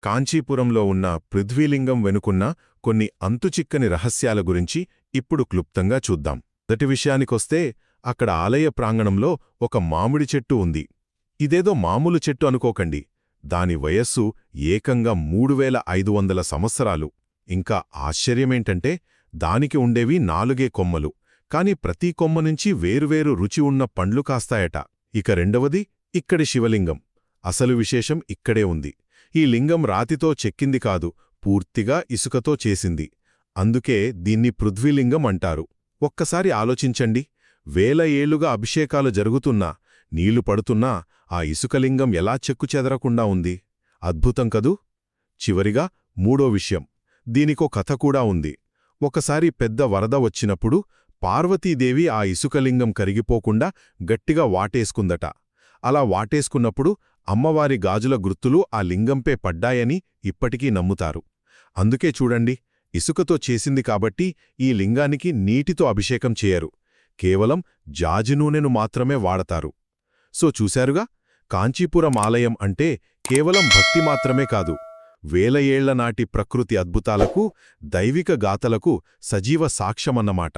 కాంచీపురంలో ఉన్న పృథ్వీలింగం వెనుకున్న కొన్ని అంతుచిక్కని రహస్యాల గురించి ఇప్పుడు క్లుప్తంగా చూద్దాం. మొదటి విషయానికొస్తే అక్కడ ఆలయ ప్రాంగణంలో ఒక మామిడి చెట్టు ఉంది. ఇదేదో మామూలు చెట్టు అనుకోకండి. దాని వయస్సు ఏకంగా 3500 సంవత్సరాలు. ఇంకా ఆశ్చర్యమేంటంటే దానికి ఉండేవి 4 కొమ్మలు, కాని ప్రతి కొమ్మ నుంచి వేరువేరు రుచి ఉన్న పండ్లు కాస్తాయట. ఇక రెండవది ఇక్కడి శివలింగం. అసలు విశేషం ఇక్కడే ఉంది. ఈ లింగం రాతితో చెక్కింది కాదు, పూర్తిగా ఇసుకతో చేసింది. అందుకే దీన్ని పృథ్వీలింగం అంటారు. ఒక్కసారి ఆలోచించండి, వేల ఏళ్లుగా అభిషేకాలు జరుగుతున్నా, నీళ్లు పడుతున్నా ఆ ఇసుకలింగం ఎలా చెక్కుచెదరకుండా ఉంది. అద్భుతం కదూ. చివరిగా మూడో విషయం, దీనికో కథ కూడా ఉంది. ఒకసారి పెద్ద వరద వచ్చినప్పుడు పార్వతీదేవి ఆ ఇసుకలింగం కరిగిపోకుండా గట్టిగా వాటేసుకుందట. అలా వాటేసుకున్నప్పుడు అమ్మవారి గాజుల గుర్తులు ఆ లింగంపై పడ్డాయని ఇప్పటికీ నమ్ముతారు. అందుకే చూడండి, ఇసుకతో చేసింది కాబట్టి ఈ లింగానికి నీటితో అభిషేకం చేయరు, కేవలం జాజి నూనెను మాత్రమే వాడతారు. సో చూశారుగా, కాంచీపురం ఆలయం అంటే కేవలం భక్తి మాత్రమే కాదు, వేల ఏళ్ల నాటి ప్రకృతి అద్భుతాలకు, దైవిక గాథలకు సజీవ సాక్ష్యమన్నమాట.